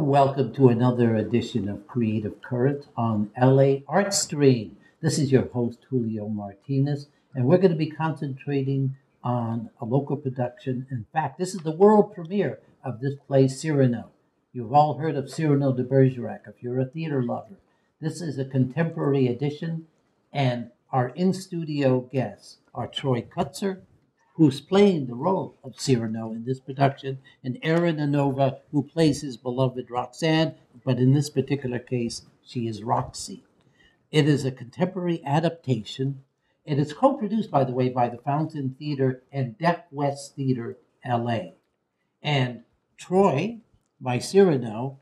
welcome to another edition of Creative Current on LAartstream. This is your host, Julio Martinez, and we're going to be concentrating on a local production. In fact, this is the world premiere of this play, Cyrano. You've all heard of Cyrano de Bergerac if you're a theater lover. This is a contemporary edition, and our in-studio guests are Troy Kotsur, who's playing the role of Cyrano in this production, and Erinn Anova, who plays his beloved Roxanne, but in this particular case, she is Roxy. It is a contemporary adaptation. It is co-produced, by the way, by the Fountain Theater and Deaf West Theater, LA. And Troy, by Cyrano,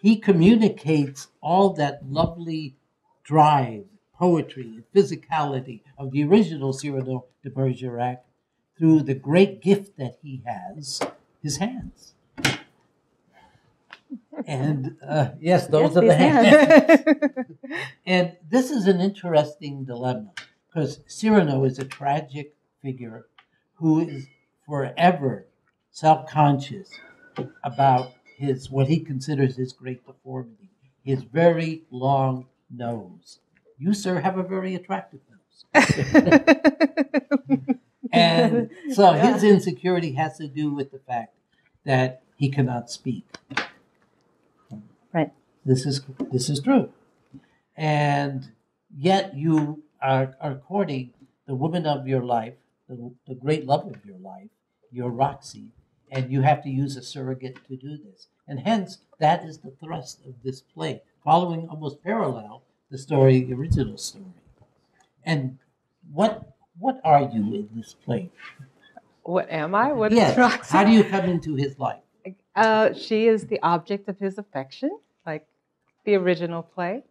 he communicates all that lovely drive, poetry, and physicality of the original Cyrano de Bergerac through the great gift that he has, his hands. And yes, those are the hands. And this is an interesting dilemma because Cyrano is a tragic figure who is forever self-conscious about what he considers his great deformity, his very long nose. You, sir, have a very attractive nose. And so his insecurity has to do with the fact that he cannot speak. Right. This is true. And yet you are courting the woman of your life, the great love of your life, your Roxy, and you have to use a surrogate to do this. And hence, that is the thrust of this play, following almost parallel the original story. And what are you in this play? What am I? What yes. is Roxy? How do you come into his life? She is the object of his affection, like the original play.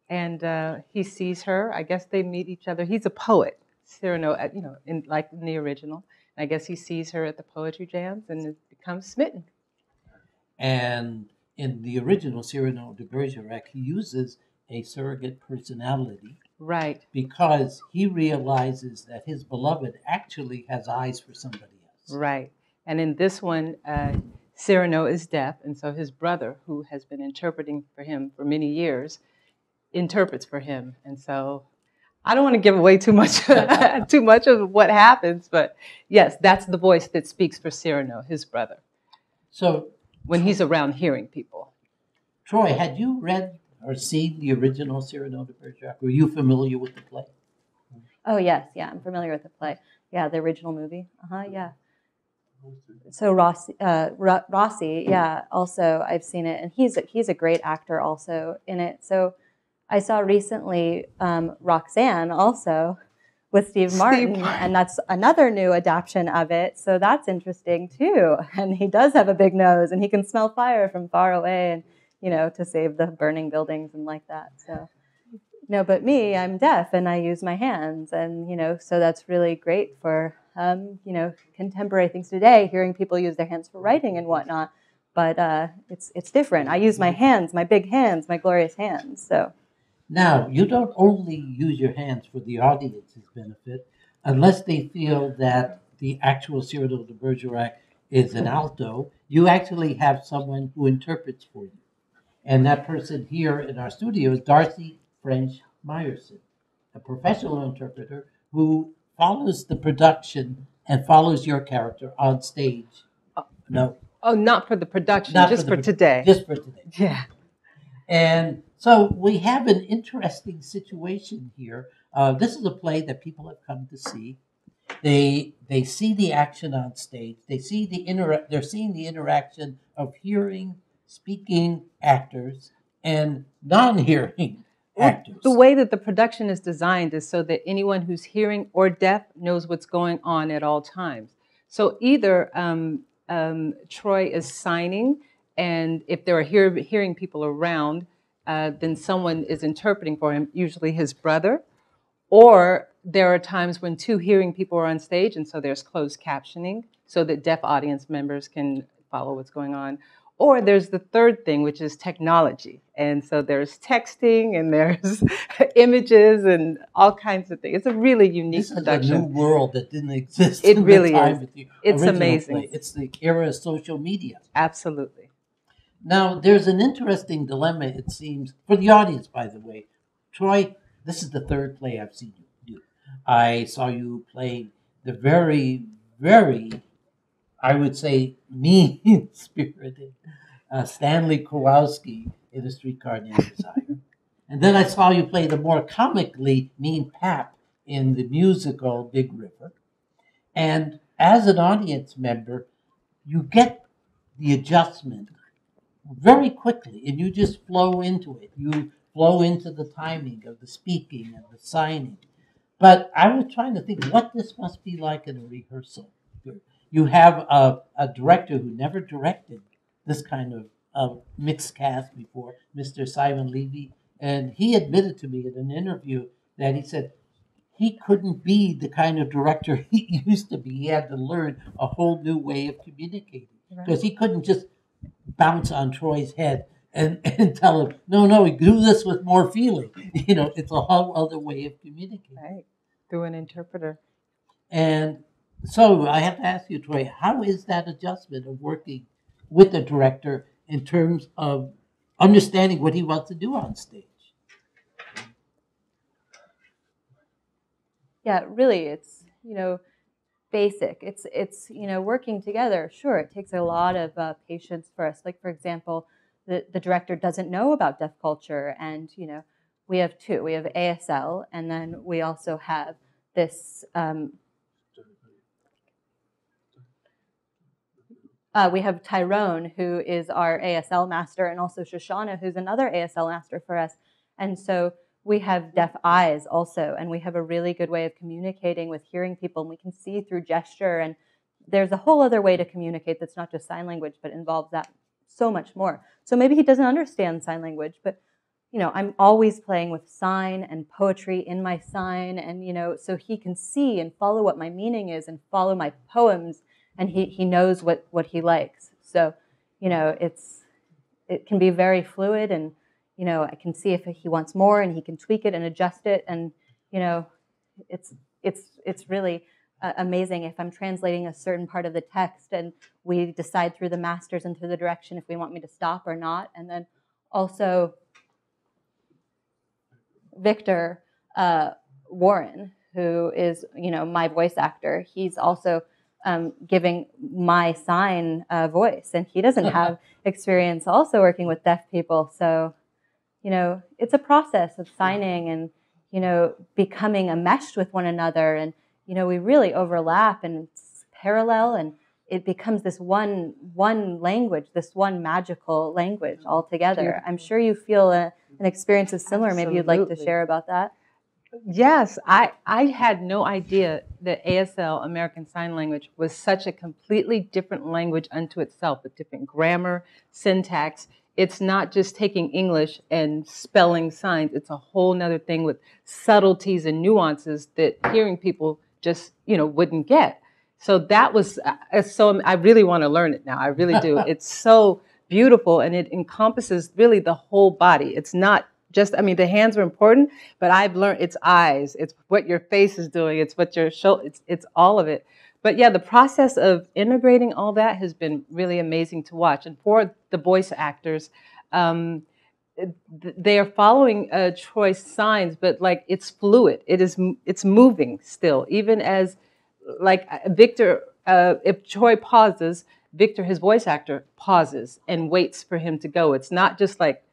And he sees her. I guess they meet each other. He's a poet, Cyrano, in the original. I guess he sees her at the poetry jams and becomes smitten. And in the original Cyrano de Bergerac, he uses a surrogate personality. Right. Because he realizes that his beloved actually has eyes for somebody else. Right. And in this one, Cyrano is deaf, and so his brother, who has been interpreting for him for many years, interprets for him. And so I don't want to give away too much of what happens, but yes, that's the voice that speaks for Cyrano, his brother. So when he's around hearing people. Troy, had you read or seen the original Cyrano de Bergerac? Were you familiar with the play? Oh, yes. Yeah, I'm familiar with the play. Yeah, the original movie. Yeah. So Rossi, yeah, also I've seen it. And he's a great actor also in it. So I saw recently Roxanne also with Steve Martin. And that's another new adaptation of it. So that's interesting, too. And he does have a big nose, and he can smell fire from far away. And to save the burning buildings and like that. So, but me, I'm deaf and I use my hands. And, so that's really great for, contemporary things today, hearing people use their hands for writing and whatnot. But it's different. I use my hands, my big hands, my glorious hands. So now, you don't only use your hands for the audience's benefit, unless they feel that the actual Cyrano de Bergerac is an alto, you actually have someone who interprets for you. And that person here in our studio is Darcy French Meyerson, a professional interpreter who follows the production and follows your character on stage. No. Oh, not for the production, just for today. Just for today. Yeah. And so we have an interesting situation here. This is a play that people have come to see. They see the action on stage. They're seeing the interaction of hearing, speaking actors and non-hearing actors. The way that the production is designed is so that anyone who's hearing or deaf knows what's going on at all times. So either Troy is signing, and if there are hearing people around, then someone is interpreting for him, usually his brother. Or there are times when two hearing people are on stage, and so there's closed captioning so that deaf audience members can follow what's going on. Or there's the third thing, which is technology. And so there's texting and there's images and all kinds of things. It's a really unique production. This is a new world that didn't exist. It really is. It's amazing. Play. It's the era of social media. Absolutely. Now, there's an interesting dilemma, it seems, for the audience, by the way. Troy, this is the third play I've seen you do. I saw you play the very, very, I would say, mean-spirited Stanley Kowalski in A Streetcar Named Desire. And then I saw you play the more comically mean Pap in the musical Big River. And as an audience member, you get the adjustment very quickly, and you just flow into it. You flow into the timing of the speaking and the signing. But I was trying to think what this must be like in a rehearsal. You have a director who never directed this kind of mixed cast before, Mr. Simon Levy, and he admitted to me in an interview that he said he couldn't be the kind of director he used to be. He had to learn a whole new way of communicating because he couldn't just bounce on Troy's head and tell him, no, do this with more feeling. It's a whole other way of communicating. Right, through an interpreter. And so I have to ask you, Troy, how is that adjustment of working with the director in terms of understanding what he wants to do on stage? Yeah, really, it's, basic. It's working together. Sure, it takes a lot of patience for us. Like, for example, the director doesn't know about deaf culture, and we have two. We have ASL, and then we also have this. We have Tyrone, who is our ASL master, and also Shoshana, who's another ASL master for us. And so we have deaf eyes also, and we have a really good way of communicating with hearing people, and we can see through gesture, and there's a whole other way to communicate that's not just sign language, but involves that so much more. So maybe he doesn't understand sign language, but I'm always playing with sign and poetry in my sign, and so he can see and follow what my meaning is and follow my poems, and he knows what he likes. So it can be very fluid, and I can see if he wants more, and he can tweak it and adjust it, and it's really amazing if I'm translating a certain part of the text, and we decide through the masters and through the direction if we want me to stop or not. And then also Victor Warren, who is my voice actor, he's also giving my sign voice, and he doesn't have experience also working with deaf people. So it's a process of signing and becoming enmeshed with one another, and we really overlap, and it's parallel, and it becomes this one language, this one magical language altogether. Beautiful. I'm sure you feel an experience is similar. Absolutely. Maybe you'd like to share about that. Yes, I had no idea that ASL, American Sign Language, was such a completely different language unto itself, with different grammar, syntax. It's not just taking English and spelling signs. It's a whole nother thing with subtleties and nuances that hearing people just, wouldn't get. So that was, I really want to learn it now. I really do. It's so beautiful, and it encompasses really the whole body. It's not just, the hands are important, but I've learned it's eyes. It's what your face is doing. It's what your shoulder, it's all of it. But yeah, the process of integrating all that has been really amazing to watch. And for the voice actors, they are following Troy's signs, but like it's fluid. It's moving still, even as like Victor, if Troy pauses, Victor, his voice actor, pauses and waits for him to go. It's not just like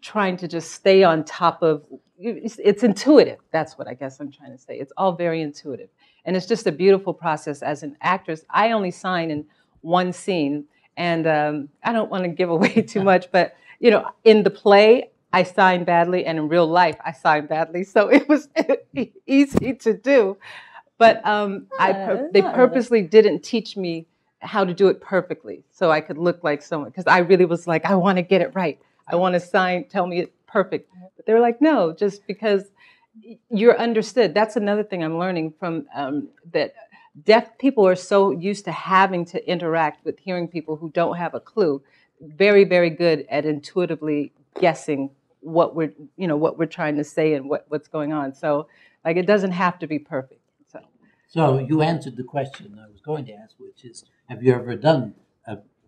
trying to just stay on top of, it's intuitive. That's what I guess I'm trying to say. It's all very intuitive. And it's just a beautiful process. As an actress, I only sign in one scene, and I don't want to give away too much, but in the play, I sign badly, and in real life, I sign badly. So it was easy to do. But they purposely didn't teach me how to do it perfectly so I could look like someone, because I really was like, I want to get it right. I want to sign, tell me it's perfect. But they were like, no, just because you're understood. That's another thing I'm learning from that deaf people are so used to having to interact with hearing people who don't have a clue. Very, very good at intuitively guessing what we're trying to say and what's going on. So like it doesn't have to be perfect. So you answered the question I was going to ask, which is, have you ever done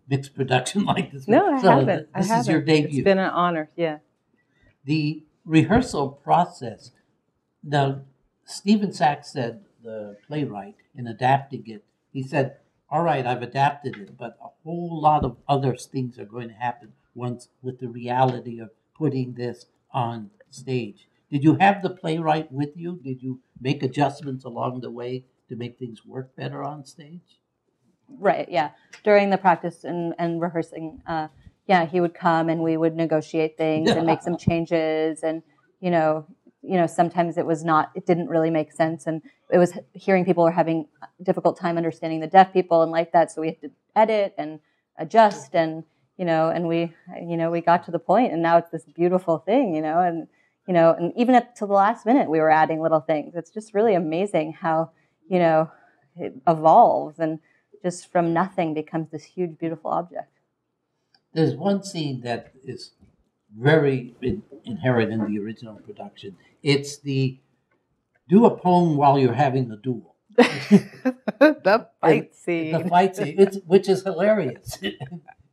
mixed production like this. No, I haven't. This is your debut. It's been an honor, yeah. The rehearsal process. Now, Stephen Sachs said, the playwright, in adapting it, he said, all right, I've adapted it, but a whole lot of other things are going to happen once with the reality of putting this on stage. Did you have the playwright with you? Did you make adjustments along the way to make things work better on stage? Right, yeah. During the practice and rehearsing, yeah, he would come and we would negotiate things and make some changes. And, sometimes it didn't really make sense. And it was hearing people were having a difficult time understanding the deaf people and like that. So we had to edit and adjust and, and we got to the point and now it's this beautiful thing, and even up to the last minute, we were adding little things. It's just really amazing how, it evolves and just from nothing becomes this huge, beautiful object. There's one scene that is very inherent in the original production. It's the do a poem while you're having a duel. The fight scene. The fight scene, which is hilarious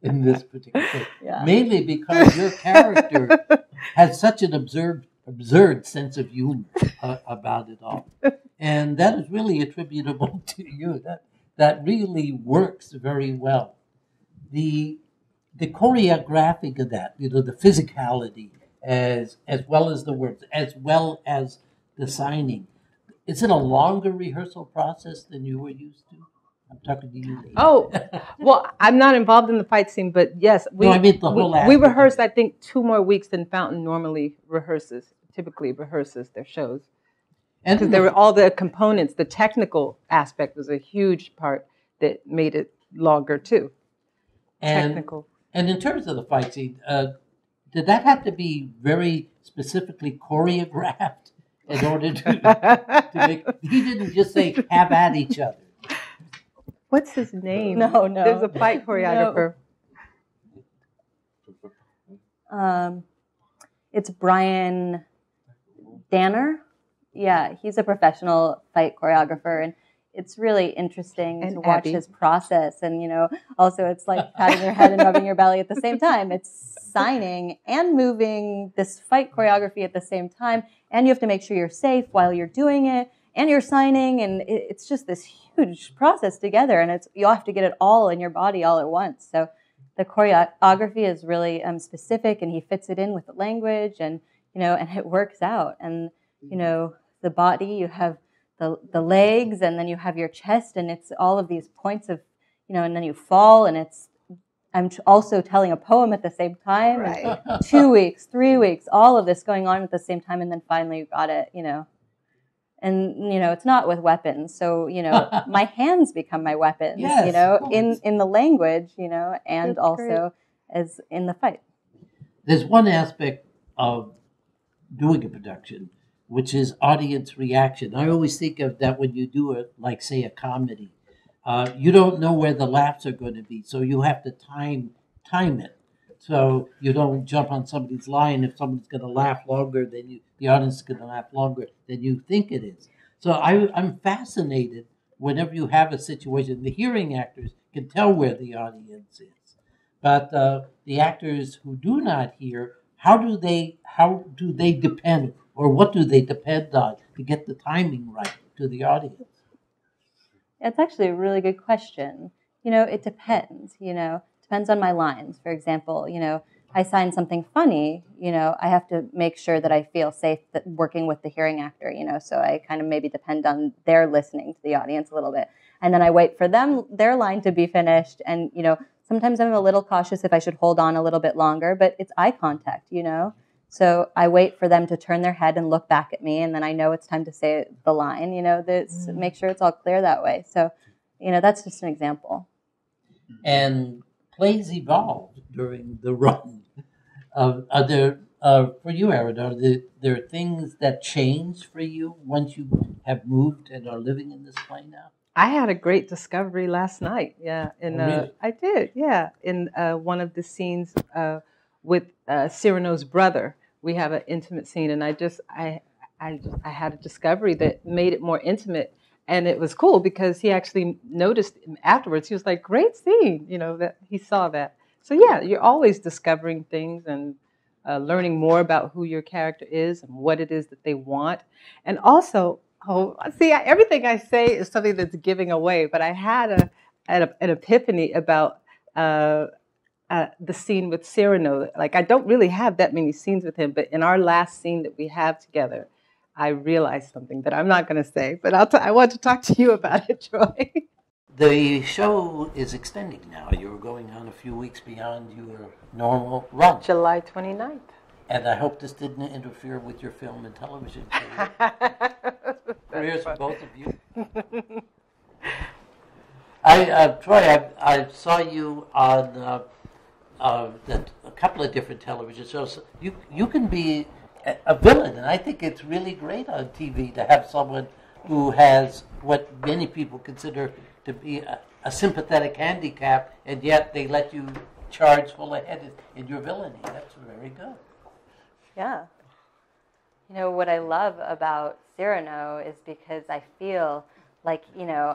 in this particular case. Yeah. Mainly because your character has such an absurd sense of humor about it all. And that is really attributable to you. That really works very well. The choreographing of that, the physicality, as well as the words, as well as the signing. Is it a longer rehearsal process than you were used to? I'm talking to you. Oh, well, I'm not involved in the fight scene, but yes, we rehearsed, I think, 2 more weeks than Fountain typically rehearses their shows. Because there were all the components, the technical aspect was a huge part that made it longer too. Technical. And in terms of the fight scene, did that have to be very specifically choreographed in order to make? He didn't just say have at each other. What's his name? No. There's a fight choreographer. No. It's Brian Danner. Yeah, he's a professional fight choreographer, and it's really interesting to watch his process. And, also it's like patting your head and rubbing your belly at the same time. It's signing and moving this fight choreography at the same time. And you have to make sure you're safe while you're doing it and you're signing. And it's just this huge process together. And you'll have to get it all in your body all at once. So the choreography is really specific, and he fits it in with the language and it works out. And, the body, you have the legs, and then you have your chest, and it's all of these points of, and then you fall, and I'm also telling a poem at the same time. Right. 2 weeks, 3 weeks, all of this going on at the same time, and then finally you got it, And, it's not with weapons. So, my hands become my weapons, yes, in the language, and That's also as in the fight. There's one aspect of doing a production, which is audience reaction. I always think of that when you do it, like, say, a comedy. You don't know where the laughs are going to be, so you have to time it. So you don't jump on somebody's line if someone's going to laugh longer than the audience is going to laugh longer than you think it is. So I'm fascinated whenever you have a situation. The hearing actors can tell where the audience is, but the actors who do not hear, how do they depend, or what do they depend on to get the timing right to the audience? It's actually a really good question. It depends, depends on my lines. For example, I sign something funny, I have to make sure that I feel safe working with the hearing actor, so I kind of maybe depend on their listening to the audience a little bit. And then I wait for their line to be finished. And, sometimes I'm a little cautious if I should hold on a little bit longer, but it's eye contact, So I wait for them to turn their head and look back at me, and then I know it's time to say the line, make sure it's all clear that way. So, that's just an example. And plays evolve during the run. Are there, for you, Erinn, are there things that change for you once you have moved and are living in this play now? I had a great discovery last night. Yeah, Really? I did. Yeah, in one of the scenes with Cyrano's brother, we have an intimate scene, and I had a discovery that made it more intimate And it was cool because he actually noticed afterwards. He was like, "Great scene," that he saw that. So yeah, you're always discovering things and learning more about who your character is and what it is that they want. And also, everything I say is something that's giving away. But I had an epiphany about the scene with Cyrano. Like, I don't really have that many scenes with him, but in our last scene that we have together, I realized something that I'm not going to say, but I want to talk to you about it, Troy. The show is extending now. You're going on a few weeks beyond your normal run. July 29th. And I hope this didn't interfere with your film and television careers for both of you. Troy, I saw you on a couple of different television shows. You can be a villain, and I think it's really great on TV to have someone who has what many people consider to be a sympathetic handicap, and yet they let you charge full ahead in your villainy. That's very good. Yeah. What I love about Cyrano is because I feel like,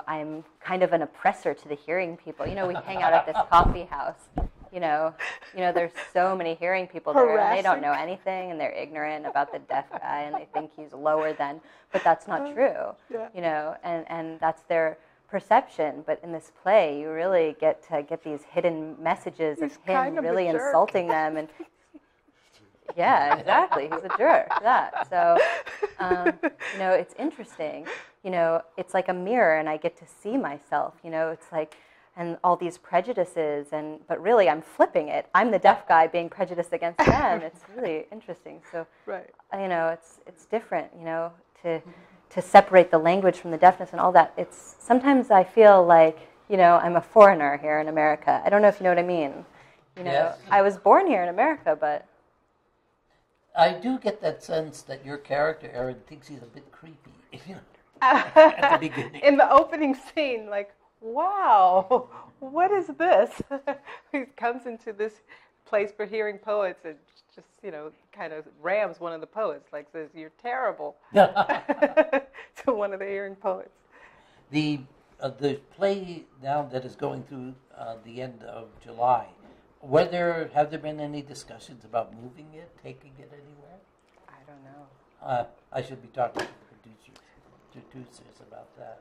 I'm kind of an oppressor to the hearing people. We hang out at this coffee house. There's so many hearing people there, and they don't know anything, and they're ignorant about the deaf guy, and they think he's lower than, but that's not true. Yeah. And that's their perception. But in this play, you really get to get these hidden messages of him really insulting them, and yeah, exactly, he's a jerk. That so, it's interesting. It's like a mirror, and I get to see myself. It's like. And all these prejudices, but really I'm flipping it. I'm the deaf guy being prejudiced against them. It's really interesting. So, right. It's different, to separate the language from the deafness and all that. It's sometimes I feel like, I'm a foreigner here in America. I don't know if you know what I mean. Yes. I was born here in America, but I do get that sense that your character, Erinn, thinks he's a bit creepy. At the beginning, in the opening scene, like. Wow, what is this? He comes into this place for hearing poets and just, kind of rams one of the poets, like says, "You're terrible," to one of the hearing poets. The play now that is going through the end of July, have there been any discussions about moving it, taking it anywhere? I don't know. I should be talking to the producers about that.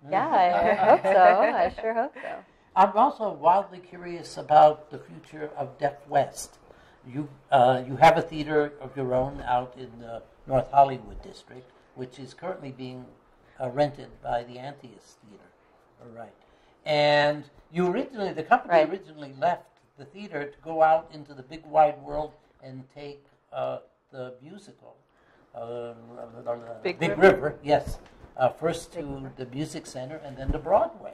Yeah, I hope so. I sure hope so. I'm also wildly curious about the future of Deaf West. You have a theater of your own out in the North Hollywood district, which is currently being rented by the Antius Theater. All right. And the company originally left the theater to go out into the big wide world and take the musical, Big River, yes. First to the Music Center and then to Broadway.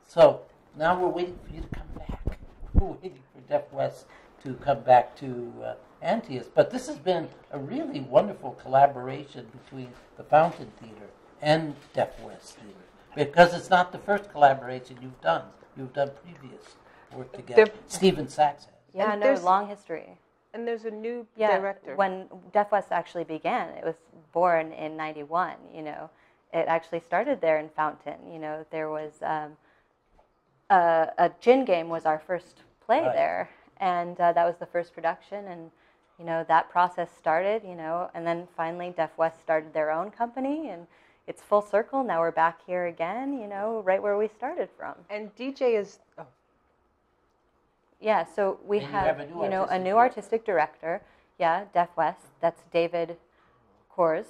So now we're waiting for you to come back. We're waiting for Deaf West to come back to Antius. But this has been a really wonderful collaboration between the Fountain Theater and Deaf West Theater, because it's not the first collaboration you've done. You've done previous work together. Stephen Sachs has. Yeah, no, long history. And there's a new director. When Deaf West actually began, it was born in '91, It actually started there in Fountain. There was a gin game was our first play there, and that was the first production. And that process started. And then finally Deaf West started their own company, and it's full circle. Now we're back here again. Right where we started from. And DJ is. Oh. Yeah, so we have a new artistic director. Yeah, Deaf West. That's David Kors.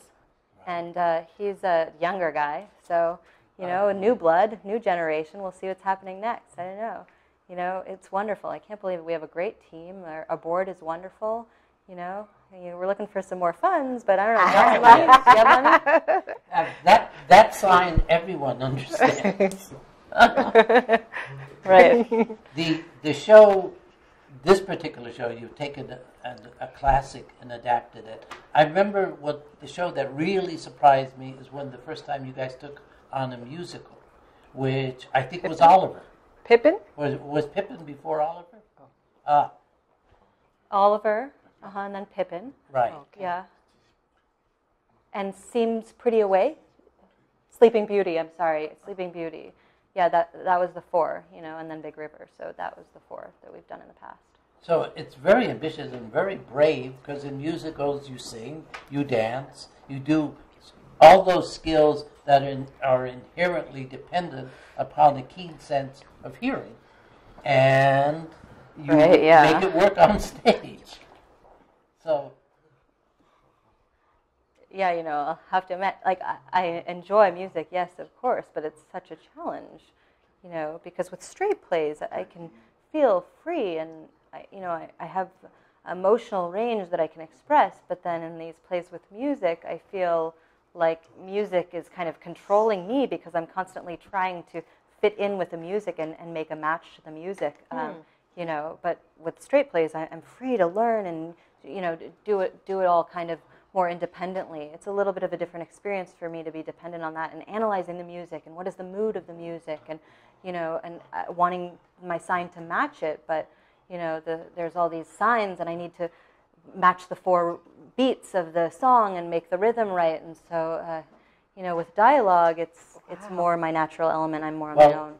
And he's a younger guy, so, new blood, new generation. We'll see what's happening next. I don't know. It's wonderful. I can't believe it. We have a great team. Our board is wonderful. We're looking for some more funds, but I don't know. Do you have money? That sign everyone understands. Right. The show, this particular show, you've taken a classic and adapted it. I remember the show that really surprised me is when the first time you guys took on a musical, which I think was Oliver. Pippin? Was Pippin before Oliver? Oliver, and then Pippin. Right. Okay. Yeah. And seems pretty away. Sleeping Beauty, I'm sorry, Sleeping Beauty. Yeah, that was the 4, and then Big River. So that was the 4 that we've done in the past. So it's very ambitious and very brave, because in musicals you sing, you dance, you do all those skills that are inherently dependent upon a keen sense of hearing. And you make it work on stage. So... Yeah, I'll have to admit, I enjoy music, yes, of course, but it's such a challenge, because with straight plays, I can feel free, and, I have emotional range that I can express, but then in these plays with music, I feel like music is kind of controlling me, because I'm constantly trying to fit in with the music and make a match to the music, but with straight plays, I'm free to learn and, do it all kind of more independently. It's a little bit of a different experience for me to be dependent on that and analyzing the music and what is the mood of the music and, wanting my sign to match it. But, there's all these signs and I need to match the 4 beats of the song and make the rhythm right. And so, with dialogue, it's more my natural element. I'm more on my own.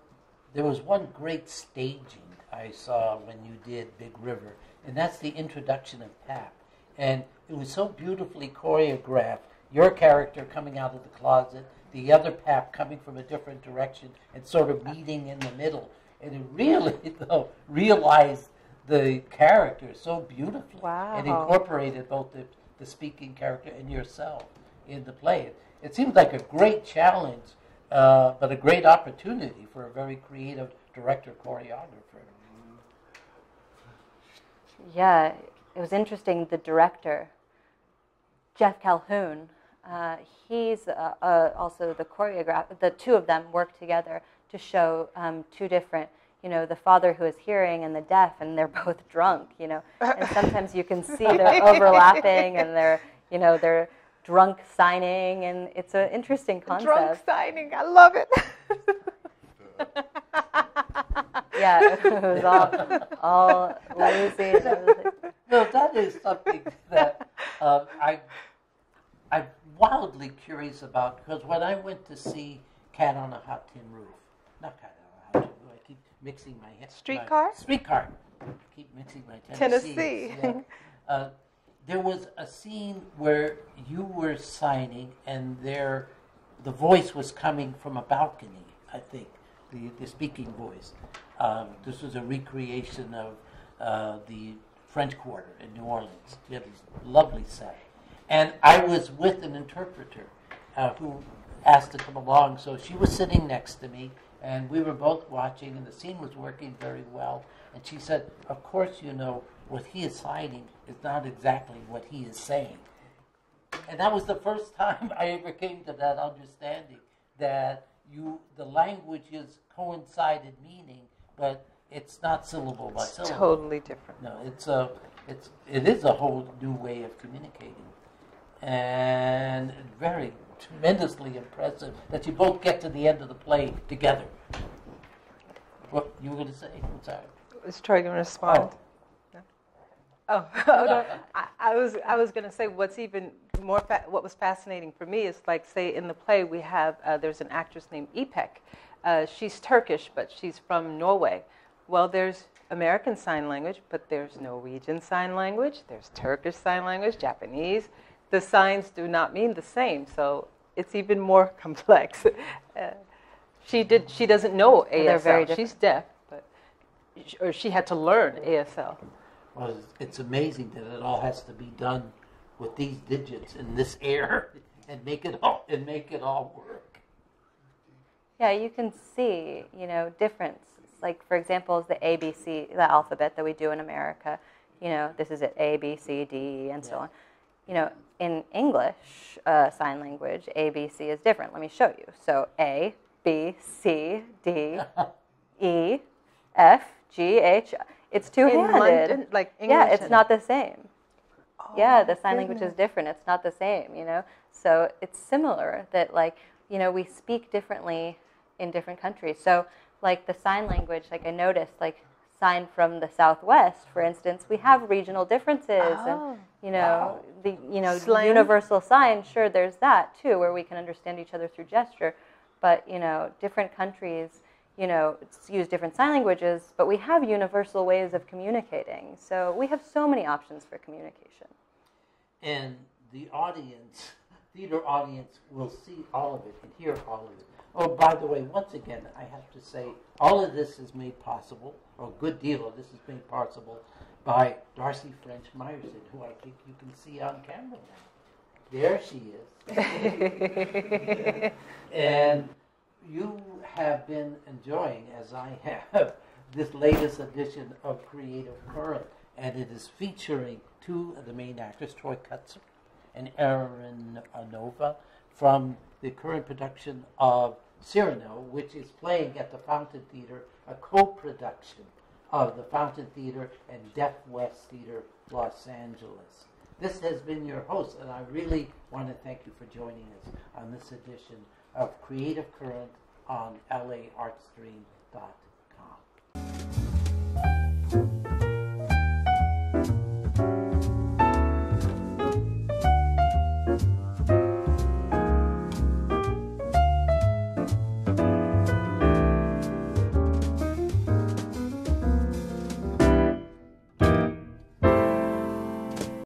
There was one great staging I saw when you did Big River, and that's the introduction of Pap. And it was so beautifully choreographed, your character coming out of the closet, the other Pap coming from a different direction, and sort of meeting in the middle. And it really, realized the character so beautifully. Wow. And incorporated both the speaking character and yourself in the play. It seems like a great challenge, but a great opportunity for a very creative director-choreographer. Yeah. It was interesting, the director, Jeff Calhoun, he's also the choreographer. The 2 of them work together to show 2 different, the father who is hearing and the deaf, and they're both drunk, and sometimes you can see they're overlapping and they're drunk signing, and it's an interesting concept. Drunk signing, I love it. Yeah, it was all lazy and everything. No, that is something that I'm wildly curious about, because when I went to see Cat on a Hot Tin Roof, not Cat on a Hot Tin Roof, I keep mixing my head. Streetcar? Streetcar. Keep mixing my Tennessee. Yeah. There was a scene where you were signing, and the voice was coming from a balcony, I think, the speaking voice. This was a recreation of the French Quarter in New Orleans. We had this lovely set. And I was with an interpreter who asked to come along, so she was sitting next to me, and we were both watching, and the scene was working very well. And she said, of course, what he is signing is not exactly what he is saying. And that was the first time I ever came to that understanding, that the language is coincided meaning, but it's not syllable by syllable. It's totally different. No, it is a whole new way of communicating, and very tremendously impressive that you both get to the end of the play together. What you were going to say? I'm sorry. Is Troy going to respond? Oh. No, I was going to say what's even more what was fascinating for me is, like, say in the play we have there's an actress named Ipek. She's Turkish, but she's from Norway. Well, there's American Sign Language, but there's Norwegian Sign Language, there's Turkish Sign Language, Japanese. The signs do not mean the same, so it's even more complex. She doesn't know ASL. They're very different. She's deaf, or she had to learn ASL. Well, it's amazing that it all has to be done with these digits in this air and make it all work. Yeah, you can see, difference. Like, for example, is the ABC, the alphabet that we do in America. This is it, A, B, C, D, and so on. In English sign language, A, B, C is different. Let me show you. So A, B, C, D, E, F, G, H. It's two-handed. In London, like English. Yeah, it's not the same. Oh, yeah, the sign language is different. It's not the same, So it's similar that, we speak differently in different countries. So, like, the sign language, like I noticed, like, sign from the Southwest, for instance, we have regional differences. Oh, and, wow. the Slang. universal sign, sure, there's that, too, where we can understand each other through gesture. but different countries use different sign languages, but we have universal ways of communicating. So we have so many options for communication. And the audience, theater audience, will see all of it and hear all of it. Oh, by the way, once again, I have to say, all of this is made possible, or a good deal of this is made possible, by Darcy French Meyerson, who I think you can see on camera now. There she is. And you have been enjoying, as I have, this latest edition of Creative Current, and it is featuring two of the main actors, Troy Kotsur and Erinn Anova, from the current production of Cyrano, which is playing at the Fountain Theater, a co-production of the Fountain Theater and Deaf West Theater, Los Angeles. This has been your host, and I really want to thank you for joining us on this edition of Creative Current on LAartstream.com.